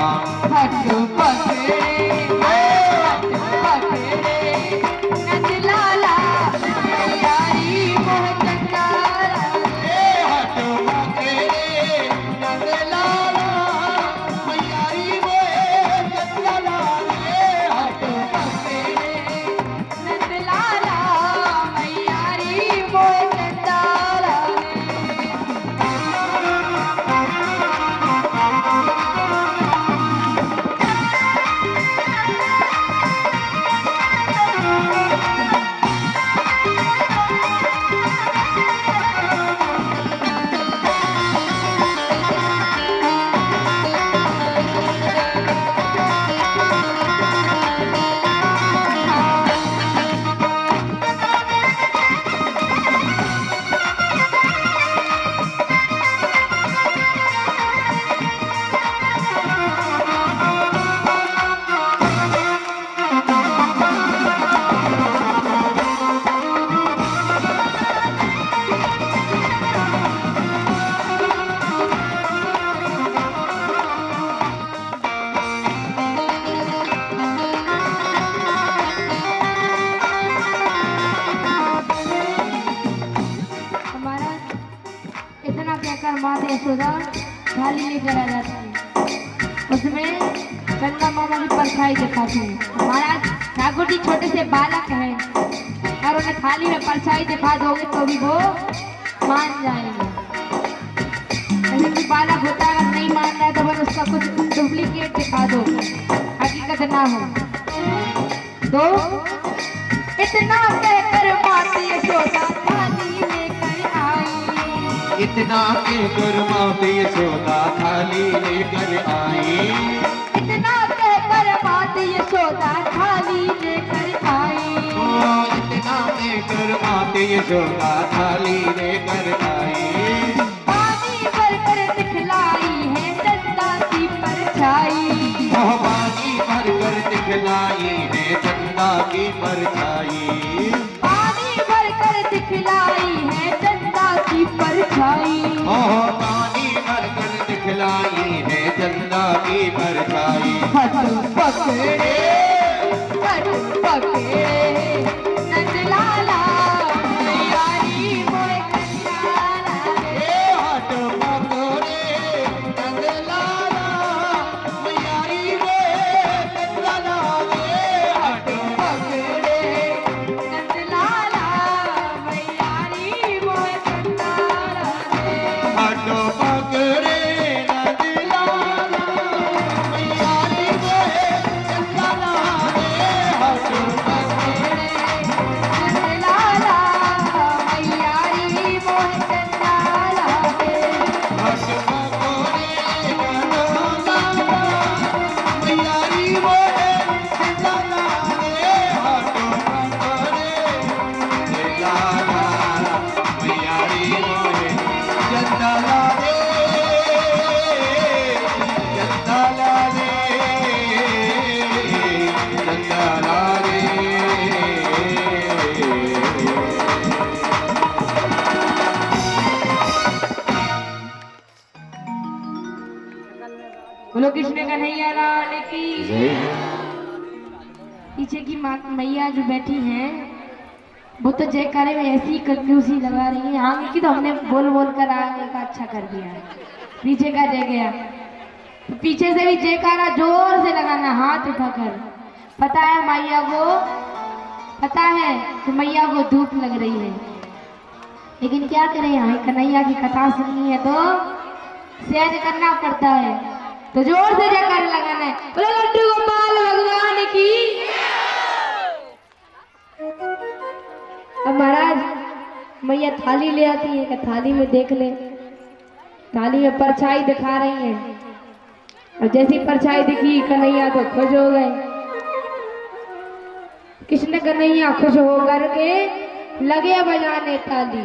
हट पकड़े हट पकड़े नंदलाला यारी मोह चंदाला हट पकड़े नंदलाला यारी मोह चंदाला हट पकड़े नंदलाला यारी मोह चंदाला इतना कहकर माता यशोदा थाली लेकर आ जाती है। उसमें गंगा मामा की परछाई दिखाती है। महाराज ठाकुर जी छोटे से बालक हैं और उन्हें थाली में परछाई दिखा दोगे तो भी वो मान जाएंगे। लेकिन बालक होता है, अगर नहीं मान रहा है तो बस उसका कुछ डुप्लीकेट दिखा दो, हकीकत ना हो तो। इतना कहकर माता यशोदा थाली लेकर आई। इतना कहकर माता यशोदा थाली लेकर आई। इतना कहकर माता यशोदा थाली लेकर आई। इतना कहकर माता यशोदा थाली लेकर आई। पानी भरकर दिखलाई है चंदा की परछाई। पानी भरकर दिखलाई है चंदा की परछाई। पानी भरकर दिखलाई है चंदा की परछाई। पानी भरकर दिखलाई है चंदा की परछाई। हट पकड़े हट पकड़े नंदलाला यारी मोह चंदाला हट पकड़े नंदलाला यारी मोह चंदाला। हट पकड़े नंदलाला यारी मोह चंदाला हट पकड़े नंदलाला यारी मोह चंदाला। हट नंदलाला यारी मोह चंदाला हट पकड़े नंदलाला यारी मोह चंदाला। हट पकड़े नंदलाला यारी मोह चंदाला रे चंदाला रे चंदाला रे। बोलो कृष्ण कन्हैया लाल की। पीछे की मैया जो बैठी हैं वो तो जयकारे में ऐसी कंजूसी लगा रही है। आगे की तो हमने बोल बोल कर आगे का अच्छा कर दिया, पीछे का जय गया तो पीछे से भी जयकारा जोर से लगाना हाथ उठाकर। पता है मैया को, पता है कि मैया को धूप लग रही है, लेकिन क्या करें, यहाँ कन्हैया की कथा सुननी है तो सहज करना पड़ता है, तो जोर से जयकारा लगाना है। बोलो लड्डू गोपाल भगवान की। अब महाराज मैया थाली ले आती है कि थाली में देख ले, थाली में परछाई दिखा रही है। और जैसी परछाई दिखी कन्हैया तो खुश हो गए। कृष्ण कन्हैया खुश होकर के लगे बजाने ताली,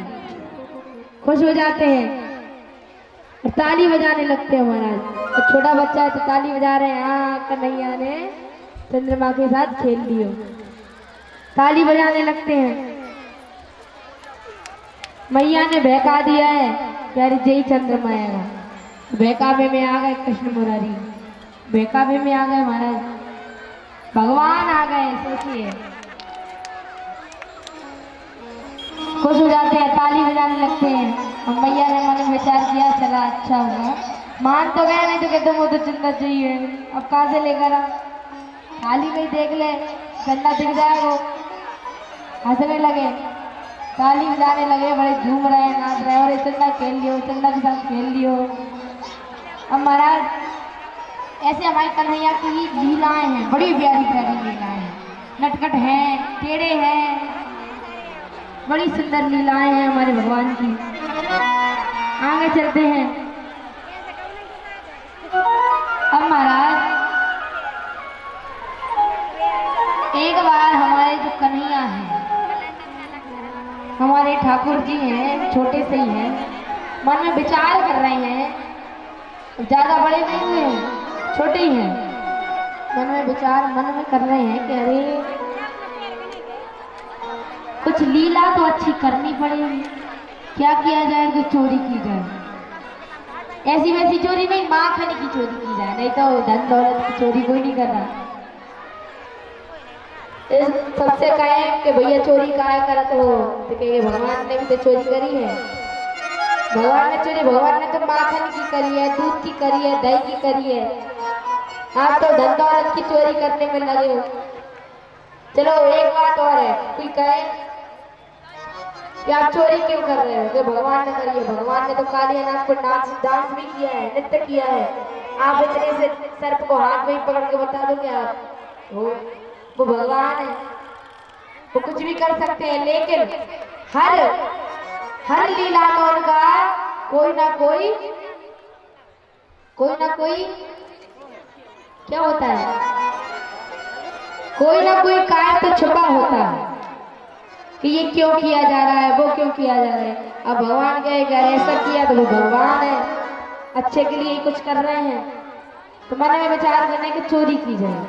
खुश हो जाते हैं और ताली बजाने लगते हैं महाराज। तो छोटा बच्चा है तो ताली बजा रहे हैं, हाँ कन्हैया ने चंद्रमा के साथ खेल लियो, ताली बजाने लगते हैं। मैया ने बहका दिया है कि अरे जय चंद्रमा आएगा, बहकावे में आ गए कृष्ण मुरारी, बेकाबे में आ गए महाराज, भगवान आ गए। सोचिए, खुश हो जाते हैं, ताली बजाने लगते हैं। और मैया ने मन में विचार किया, चला अच्छा हुआ, मान तो गए, नहीं तो कहते वो तो चिंता चाहिए, अब कहाँ से लेकर आ, थाली में ही देख ले, गंदा दिख जाए। वो हंसने लगे, ताली बजाने लगे, बड़े झूम रहे हैं, नाच रहे हैं, और चंदा खेल लियो, चंदा के साथ खेल लियो। अब महाराज ऐसे हमारी कन्हैया की लीलाएं हैं, बड़ी प्यारी प्यारी लीलाएं हैं, नटखट हैं, टेढ़े हैं, बड़ी सुंदर लीलाएं हैं हमारे भगवान की। आगे चलते हैं। अब महाराज एक बार हमारे जो कन्हैया हैं, हमारे ठाकुर जी हैं, छोटे से ही हैं, मन में विचार कर रहे हैं, ज्यादा बड़े नहीं हुए हैं, छोटे ही हैं, मन में विचार मन में कर रहे हैं कि अरे कुछ लीला तो अच्छी करनी पड़ेगी, क्या किया जाए कि चोरी की जाए, ऐसी वैसी चोरी नहीं, माखन की चोरी की जाए, नहीं तो धन दौलत की चोरी कोई नहीं कर रहा। सबसे कहे कि भैया चोरी कहा करत हो, तो कहे भगवान ने भी तो चोरी करी है, भगवान ने चोरी, भगवान ने तो माखन की करी है, दूध की करी है, दही की करी है, आप तो धन दौलत की चोरी करने में लगे हो। चलो एक बात और है, कोई कहे कि आप चोरी क्यों कर रहे हो, कि भगवान ने करी है, भगवान ने तो काली अनाज पर डांस भी किया है, नृत्य किया है, आप इतने से सर्प को हाथ में ही पकड़ के बता दो कि आप वो भगवान है, वो कुछ भी कर सकते हैं, लेकिन हर लीला में उनका कोई ना कोई क्या होता है, कोई ना कोई कार्य तो छुपा होता है कि ये क्यों किया जा रहा है, वो क्यों किया जा रहा है। अब भगवान कहे अगर ऐसा किया तो वो भगवान है, अच्छे के लिए ही कुछ कर रहे हैं, तो मन में विचार करना है कि चोरी की जाए।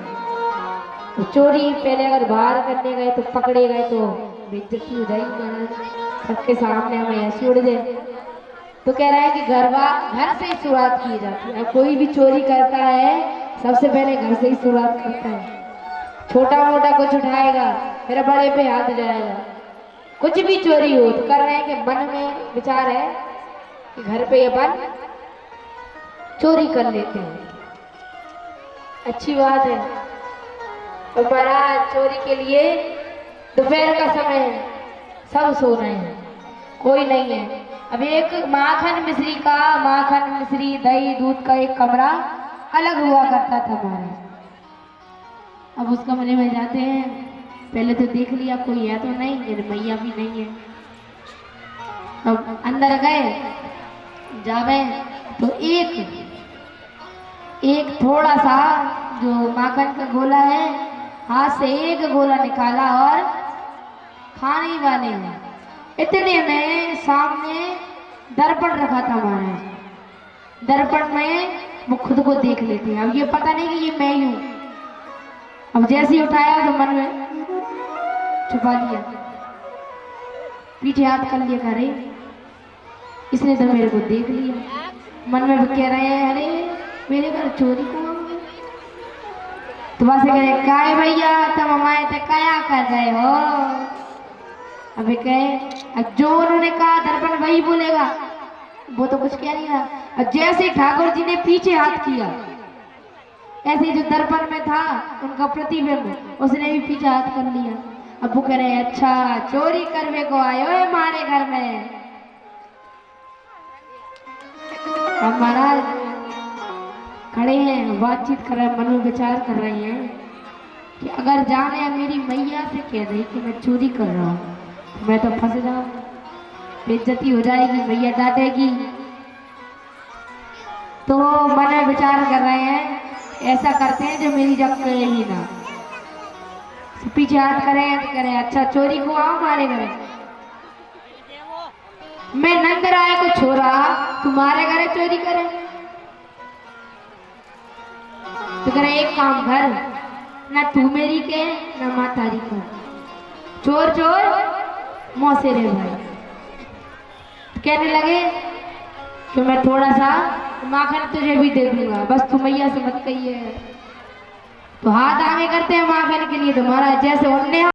तो चोरी पहले अगर बाहर करने गए तो पकड़े गए तो बेइज्जती हो जाएगी महाराज, सबके सामने हमें ऐसी उड़ जाए। तो कह रहा है कि घर से ही शुरुआत की जाती है, कोई भी चोरी करता है सबसे पहले घर से ही शुरुआत करता है, छोटा मोटा कुछ उठाएगा फिर बड़े पे हाथ जाएगा, कुछ भी चोरी हो तो कर रहे हैं कि मन में विचार है कि घर पे अपन चोरी कर लेते हैं, अच्छी बात है। तो महाराज चोरी के लिए दोपहर का समय है, सब सो रहे हैं, कोई नहीं है। अब एक माखन मिश्री दही दूध का एक कमरा अलग हुआ करता था महाराज। अब उस कमरे में जाते हैं, पहले तो देख लिया कोई है तो नहीं, मेरे मैया भी नहीं है। अब अंदर गए, जावे तो एक थोड़ा सा जो माखन का गोला है, हाथ से एक गोला निकाला और खाने वाले हैं। इतने में सामने दर्पण रखा था महाराज, दर्पण में वो खुद को देख लेते हैं। अब ये पता नहीं कि ये मैं ही हूँ। अब जैसे ही उठाया तो मन में छुपा लिया, पीछे हाथ कर लिया, करे इसने तो मेरे को देख लिया। मन में कह रहे हैं अरे मेरे घर चोरी को तो बस कह रहे काय भैया तुम हमारे तक क्या कर रहे हो। अबे कहे अब जो उन्होंने कहा दर्पण वही बोलेगा, वो तो कुछ कह नहीं रहा। और जैसे ठाकुर जी ने पीछे हाथ किया, ऐसे जो दर्पण में था उनका प्रतिबिंब, उसने भी पीछे हाथ कर लिया। अब वो कह रहे अच्छा चोरी करने को आए हो हमारे घर में। अब महाराज खड़े हैं, बातचीत कर रहे हैं, मन में विचार कर रहे हैं कि अगर जाने मेरी मैया से कह दे कि मैं चोरी कर रहा हूँ तो मैं तो फंस जाऊँ, बेइज्जती हो जाएगी, मैया डांटेगी। तो मन में विचार कर रहे हैं ऐसा करते हैं जो मेरी जब करे ही ना। तो पीछे हाथ करें तो करें अच्छा चोरी को आओ हमारे घर, मैं नंद राय को छोड़ा तुम्हारे घर चोरी करे। तो कह रहे एक काम कर, ना तू मेरी के ना माँ तारी को, चोर चोर मौसे रे भाई। तो कहने लगे कि मैं थोड़ा सा माखन तुझे भी दे दूंगा, बस तू मैया से मत कहिए। तो हाथ आगे करते हैं माखन के लिए, तो महाराज जैसे उनने